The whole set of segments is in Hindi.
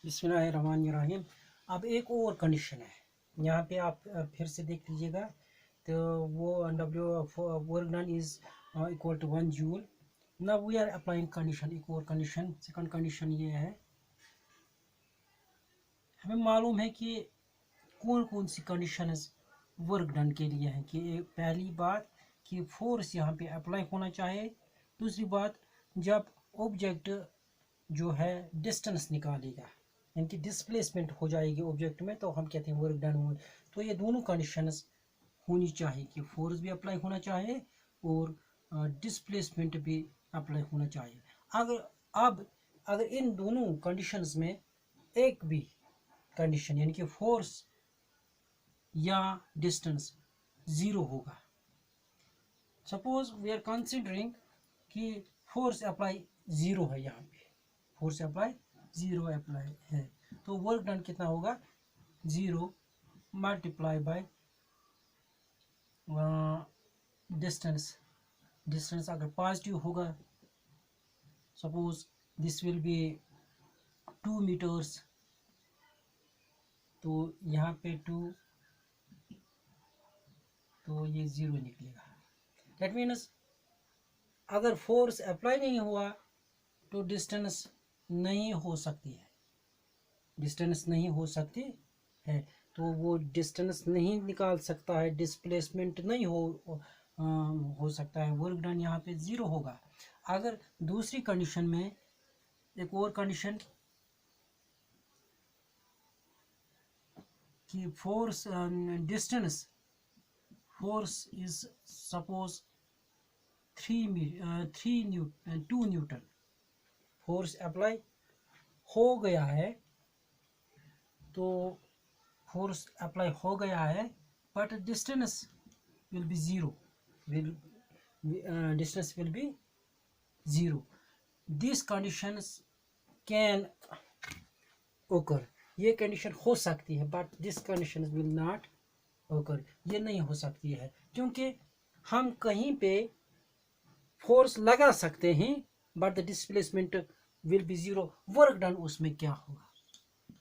बिस्मिल्लाहिर्रहमानिर्रहीम। अब एक और कंडीशन है यहाँ पे, आप फिर से देख लीजिएगा। तो वो W work done is equal to 1 joule. ना वी आर अप्लाइंग कंडीशन, एक और कंडीशन, सेकंड कंडीशन ये है, हमें मालूम है कि कौन कौन सी कंडीशंस वर्क डन के लिए हैं। कि पहली बात कि फोर्स यहाँ पे अप्लाई होना चाहिए। दूसरी बात, जब ऑब्जेक्ट जो है डिस्टेंस निकालेगा, यानी कि डिस्प्लेसमेंट हो जाएगी ऑब्जेक्ट में, तो हम कहते हैं वर्क डन हुआ। तो ये दोनों कंडीशंस होनी चाहिए कि फोर्स भी अप्लाई होना चाहिए और डिस्प्लेसमेंट भी अप्लाई होना चाहिए। अगर अब अगर इन दोनों कंडीशंस में एक भी कंडीशन, यानी कि फोर्स या डिस्टेंस ज़ीरो होगा, सपोज वी आर कंसिडरिंग कि फोर्स अप्लाई ज़ीरो है, यहाँ पे फोर्स अप्लाई ज़ीरो अप्लाई है, तो वर्क डन कितना होगा, zero multiply by distance. Distance अगर पॉजिटिव होगा, suppose this will be 2 meters, तो यहाँ पे 2, तो ये ज़ीरो निकलेगा। दैट मीन्स अगर फोर्स अप्लाई नहीं हुआ तो डिस्टेंस नहीं हो सकती है, डिस्टेंस नहीं हो सकती है, तो वो डिस्टेंस नहीं निकाल सकता है, डिस्प्लेसमेंट नहीं हो सकता है, वर्क डन यहाँ पे ज़ीरो होगा। अगर दूसरी कंडीशन में, एक और कंडीशन कि force distance, force is suppose 2 Newton, force apply हो गया है, तो फोर्स अप्लाई हो गया है, but distance will be zero, distance will be zero. This conditions can ओकर, ये कंडीशन हो सकती है, but this condition will not ओकर, ये नहीं हो सकती है, क्योंकि हम कहीं पे फोर्स लगा सकते हैं but the displacement will be zero. Work done उसमें क्या होगा,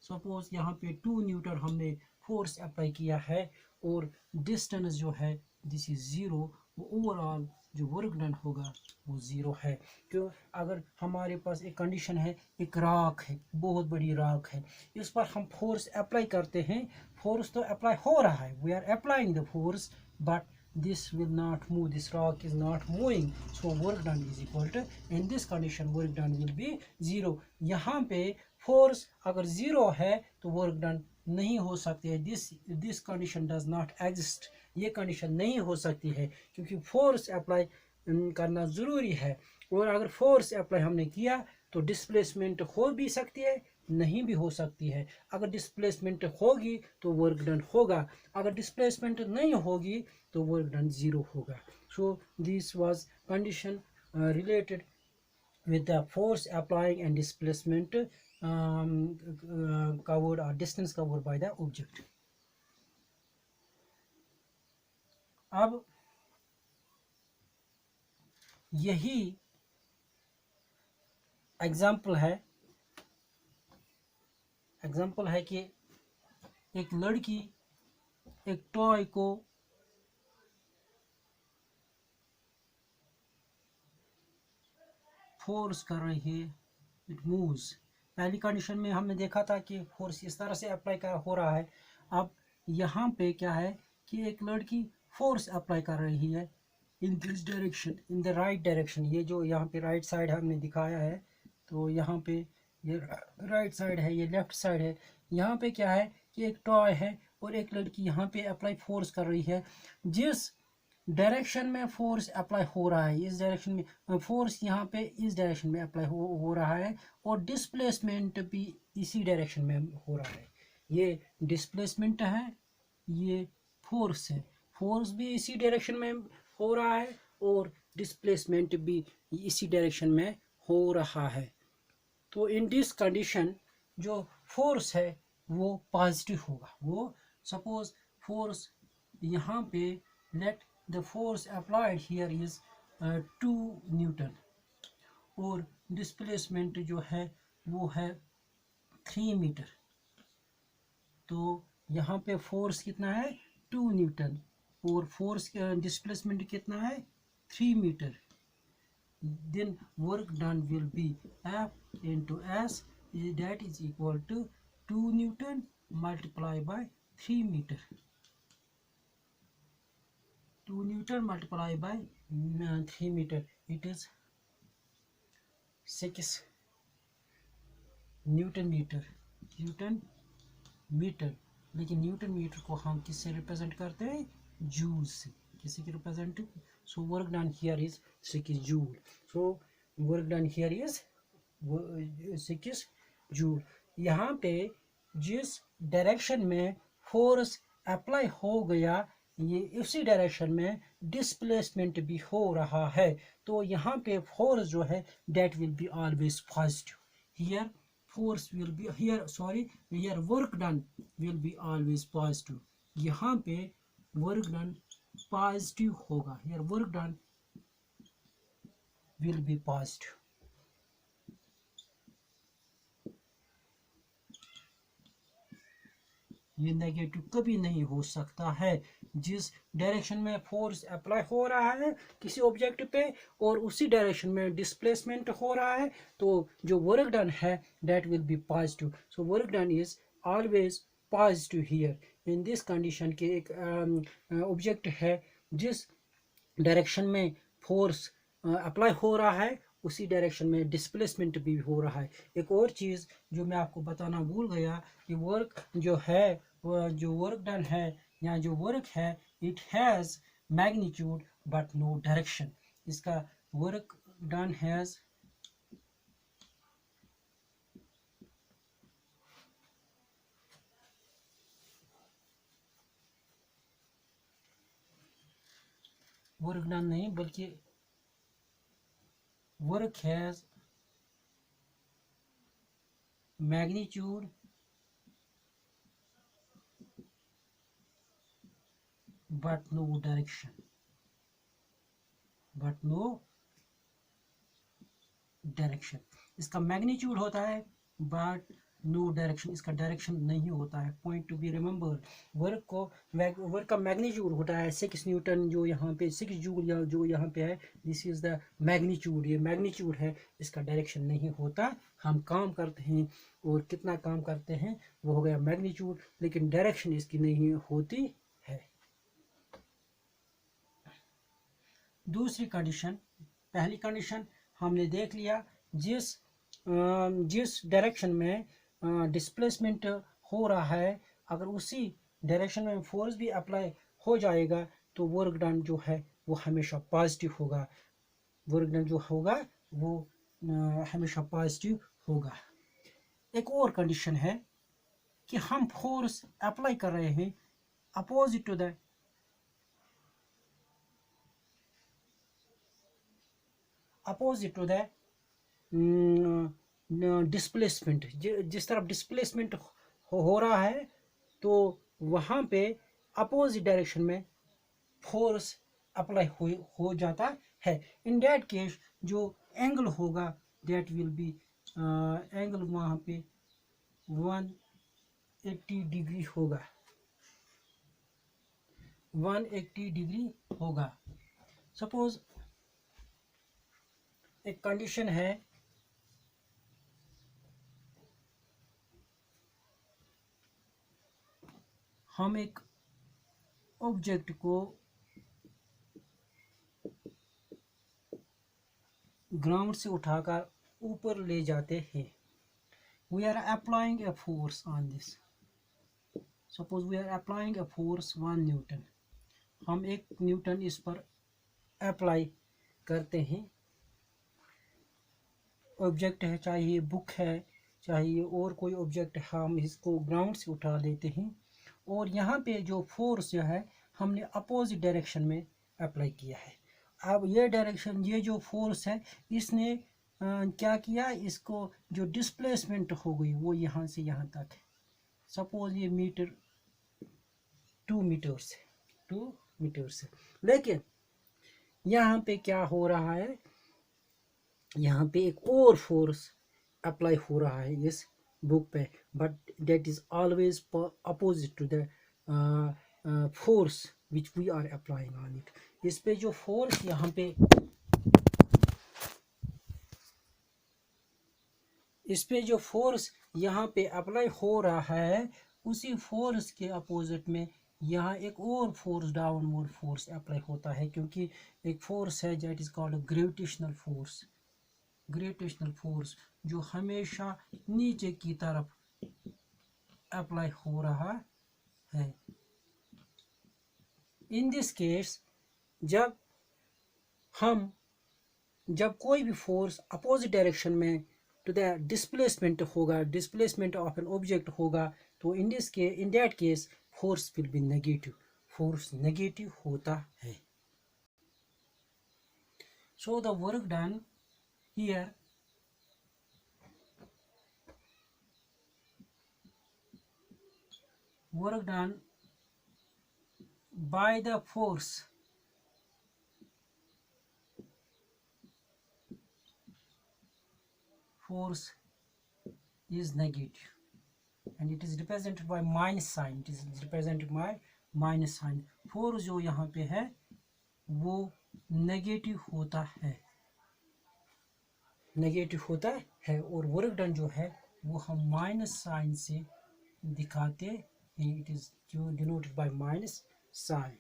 सपोज यहाँ पे 2 न्यूटन हमने फोर्स अप्लाई किया है और डिस्टेंस जो है दिस इज ज़ीरो, वो ओवरऑल जो वर्क डन होगा वो ज़ीरो है। क्यों, अगर हमारे पास एक कंडीशन है, एक राख है, बहुत बड़ी राख है, इस पर हम फोर्स अप्लाई करते हैं, फोर्स तो अप्लाई हो रहा है, we are applying the force, but this will not move, this rock is not moving, so work done is equal to, in this condition work done will be zero। यहाँ पे फोर्स अगर ज़ीरो है तो वर्क डन नहीं हो सकती है, this condition does not exist, ये कंडीशन नहीं हो सकती है, क्योंकि फोर्स अप्लाई करना ज़रूरी है। और अगर फोर्स अप्लाई हमने किया तो डिस्प्लेसमेंट हो भी सकती है, नहीं भी हो सकती है। अगर डिस्प्लेसमेंट होगी तो वर्क डन होगा, अगर डिस्प्लेसमेंट नहीं होगी तो वर्क डन ज़ीरो होगा। So this was condition related with the force applying and displacement covered or distance covered by the object। अब यही एग्जाम्पल है कि एक लड़की एक टॉय को फोर्स कर रही है, इट मूव्स। पहली कंडीशन में हमने देखा था कि फोर्स इस तरह से अप्लाई हो रहा है। अब यहाँ पे क्या है कि एक लड़की फोर्स अप्लाई कर रही है in this direction, in the right direction. ये जो यहाँ पे राइट साइड हमने दिखाया है, तो यहाँ पे ये राइट साइड है, ये लेफ्ट साइड है। यहाँ पे क्या है कि एक टॉय है और एक लड़की यहाँ पे अप्लाई फोर्स कर रही है। जिस डायरेक्शन में फोर्स अप्लाई हो रहा है, इस डायरेक्शन में फोर्स यहाँ पे इस डायरेक्शन में अप्लाई हो रहा है, और डिस्प्लेसमेंट भी इसी डायरेक्शन में हो रहा है। ये डिस्प्लेसमेंट है, ये फोर्स है, फोर्स भी इसी डायरेक्शन में हो रहा है और डिस्प्लेसमेंट भी इसी डायरेक्शन में हो रहा है। तो इन दिस कंडीशन जो फोर्स है वो पॉजिटिव होगा। वो सपोज फोर्स यहाँ पे, let the force applied here is 2 newton और डिस्प्लेसमेंट जो है वो है 3 मीटर। तो यहाँ पे फोर्स कितना है 2 न्यूटन और फोर्स डिस्प्लेसमेंट कितना है 3 metre. Then work done will be F into S, that is equal to 2 Newton multiplied by 3 meter. 2 Newton multiplied by 3 meter, it is 6 Newton meter. Newton meter, लेकिन न्यूटन मीटर को हम किससे रिप्रेजेंट करते हैं जूल से। किसी की represent, so work done here is 6 joule. So work done here is 6 joule. यहाँ पे जिस डायरेक्शन में फोर्स अप्लाई हो गया ये उसी डायरेक्शन में डिस्प्लेसमेंट भी हो रहा है। तो यहाँ पे फोर्स जो है that will be always positive. Here force will be here work done will be always positive। यहाँ पे work done positive होगा, here work done will be positive। ये नेगेटिव कभी नहीं हो सकता है। जिस डायरेक्शन में फोर्स अप्लाई हो रहा है किसी ऑब्जेक्ट पे और उसी डायरेक्शन में डिस्प्लेसमेंट हो रहा है तो जो वर्क डन है that will be positive. So work done is always positive here in this condition के एक ऑब्जेक्ट है जिस डायरेक्शन में फोर्स अप्लाई हो रहा है उसी डायरेक्शन में डिस्प्लेसमेंट भी हो रहा है। एक और चीज़ जो मैं आपको बताना भूल गया कि वर्क जो है जो वर्क डन है या जो वर्क है it has magnitude but no direction. इसका work done has work done नहीं बल्कि work has magnitude but no direction, but no direction। इसका मैग्नीट्यूड होता है but no direction, इसका डायरेक्शन नहीं होता है। Point to be remember, work का मैग्नीट्यूड होता है 6 न्यूटन जो यहाँ पे 6 जूल या जो यहाँ पे है दिस इज द मैग्नीट्यूड। ये मैग्नीट्यूड है, इसका डायरेक्शन नहीं होता। हम काम करते हैं और कितना काम करते हैं वो हो गया मैग्नीट्यूड, लेकिन डायरेक्शन इसकी नहीं होती है। दूसरी कंडीशन, पहली कंडीशन हमने देख लिया जिस डायरेक्शन में डिस्प्लेसमेंट हो रहा है अगर उसी डायरेक्शन में फोर्स भी अप्लाई हो जाएगा तो वर्क डन जो है वो हमेशा पॉजिटिव होगा। वर्क डन जो होगा वो हमेशा पॉजिटिव होगा। एक और कंडीशन है कि हम फोर्स अप्लाई कर रहे हैं अपोजिट टू द डिस्प्लेसमेंट। जिस तरफ डिस्प्लेसमेंट हो रहा है तो वहाँ पे अपोजिट डायरेक्शन में फोर्स अप्लाई हो जाता है। इन दैट केस जो एंगल होगा दैट विल बी एंगल वहाँ पे 180 डिग्री होगा, 180 डिग्री होगा। सपोज एक कंडीशन है हम एक ऑब्जेक्ट को ग्राउंड से उठाकर ऊपर ले जाते हैं। We are applying a force on this. Suppose we are applying a force 1 newton. हम 1 न्यूटन इस पर अप्लाई करते हैं। ऑब्जेक्ट है, चाहे ये बुक है चाहे ये और कोई ऑब्जेक्ट है, हम इसको ग्राउंड से उठा लेते हैं और यहाँ पे जो फोर्स जो है हमने अपोजिट डायरेक्शन में अप्लाई किया है। अब ये डायरेक्शन, ये जो फोर्स है इसने क्या किया, इसको जो डिस्प्लेसमेंट हो गई वो यहाँ से यहाँ तक है। सपोज ये मीटर 2 मीटर से, लेकिन यहाँ पे क्या हो रहा है, यहाँ पे एक और फोर्स अप्लाई हो रहा है इस बुक पे, but that is always opposite to the force which we are applying on it. इस पे जो फोर्स यहाँ पे यहाँ पे अप्लाई हो रहा है, उसी फोर्स के अपोजिट में यहाँ एक और फोर्स, डाउनवर्ड फोर्स अप्लाई होता है, क्योंकि एक फोर्स है that is called gravitational force. Gravitational force जो हमेशा नीचे की तरफ अप्लाई हो रहा है। इन दिस केस जब कोई भी फोर्स अपोजिट डायरेक्शन में टू द डिस्प्लेसमेंट होगा, डिस्प्लेसमेंट ऑफ एन ऑब्जेक्ट होगा, तो in that case force will be negative, force negative होता है। So the work done here work done by the force is negative, and it is represented by minus sign. It is represented by minus sign. Force जो यहाँ पे है वो नेगेटिव होता है, और वर्क डन जो है वो हम माइनस साइन से दिखाते हैं। It is denoted by minus sign.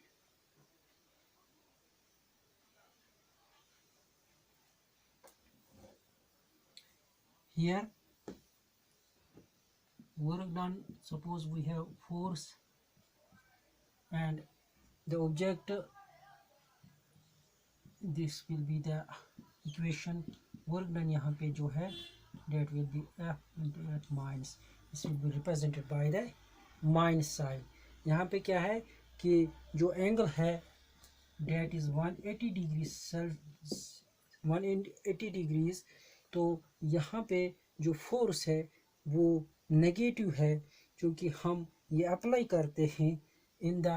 Here work done, suppose we have force and the object, this will be the equation. work done यहाँ पे जो है that will be f into f minus, this will be represented by the minus sign. यहाँ पे क्या है कि जो एंगल है that is 180 degrees 180 degrees, तो यहाँ पे जो फोर्स है वो नेगेटिव है, क्योंकि हम ये अप्लाई करते हैं in the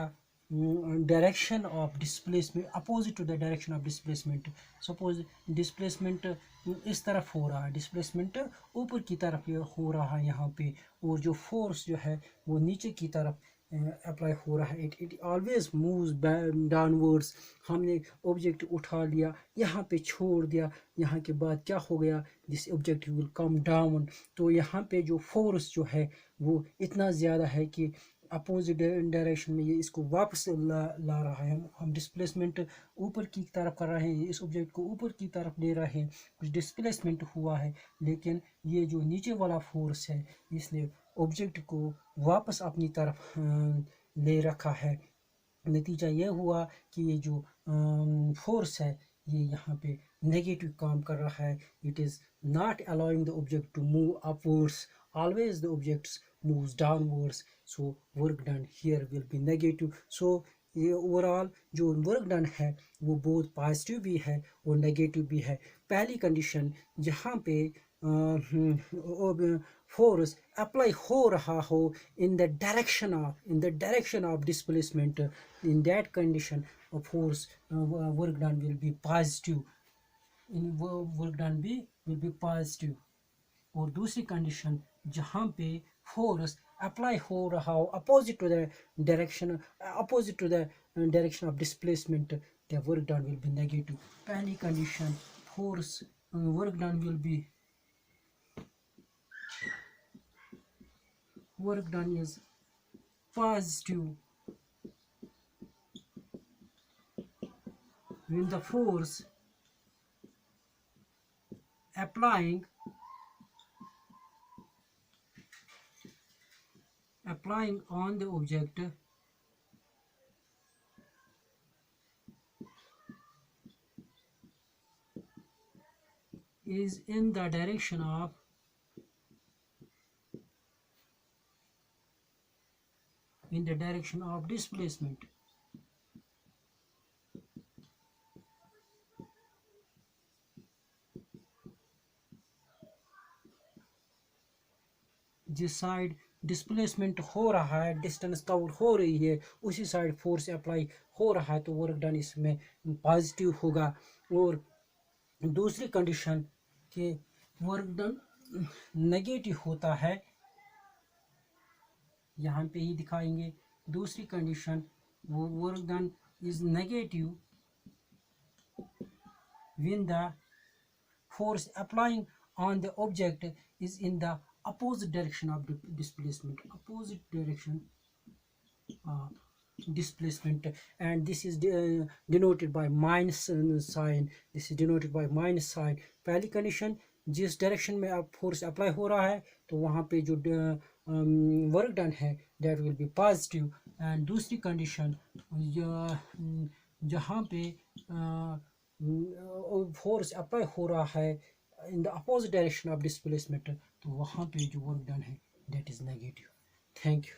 direction of displacement, opposite to the direction of displacement. Suppose displacement इस तरफ हो रहा है, डिस्प्लेसमेंट ऊपर की तरफ हो रहा है यहाँ पे, और जो फोर्स जो है वो नीचे की तरफ अप्लाई हो रहा है। It always moves downwards. हमने ऑब्जेक्ट उठा लिया, यहाँ पे छोड़ दिया, यहाँ के बाद क्या हो गया, this object will come down. तो यहाँ पे जो फोर्स जो है वो इतना ज़्यादा है कि अपोजिट डायरेक्शन में ये इसको वापस ला रहा है। हम डिस्प्लेसमेंट ऊपर की तरफ कर रहे हैं, इस ऑब्जेक्ट को ऊपर की तरफ ले रहे हैं, कुछ डिस्प्लेसमेंट हुआ है, लेकिन ये जो नीचे वाला फोर्स है इसने ऑब्जेक्ट को वापस अपनी तरफ ले रखा है। नतीजा ये हुआ कि ये जो फोर्स है ये यहाँ पे नेगेटिव काम कर रहा है। It is not allowing the object to move upwards, always the objects moves downwards, so work done here will be negative. So ये ओवरऑल जो वर्क डन है वो बहुत पॉजिटिव भी है और नेगेटिव भी है। पहली कंडीशन जहाँ पे फोर्स अप्लाई हो रहा हो इन the direction of displacement, in that condition force work done will B positive, और दूसरी कंडीशन जहाँ पे फोर्स अप्लाई हो रहा हो opposite to the direction of displacement, the work done will be negative. पहली condition force work done will be, work done is positive when the force applying on the object is in the direction of displacement. जिस साइड डिस्प्लेसमेंट हो रहा है, डिस्टेंस कवर हो रही है, उसी साइड फोर्स अप्लाई हो रहा है, तो वर्क डन इसमें पॉजिटिव होगा। और दूसरी कंडीशन कि वर्क डन नेगेटिव होता है यहाँ पे ही दिखाएंगे। दूसरी कंडीशन, वो work done is negative when the force applying on the object is in the opposite direction of the displacement, opposite direction displacement, and this is denoted by minus sign, this is denoted by minus sign। पहली कंडीशन, जिस डायरेक्शन में आप फोर्स अप्लाई हो रहा है तो वहाँ पे जो वर्क डन है that will be positive. And दूसरी कंडीशन, जहाँ पे फोर्स अप्लाई हो रहा है in the opposite direction of displacement, तो वहाँ पे जो वर्क डन है that is negative. Thank you.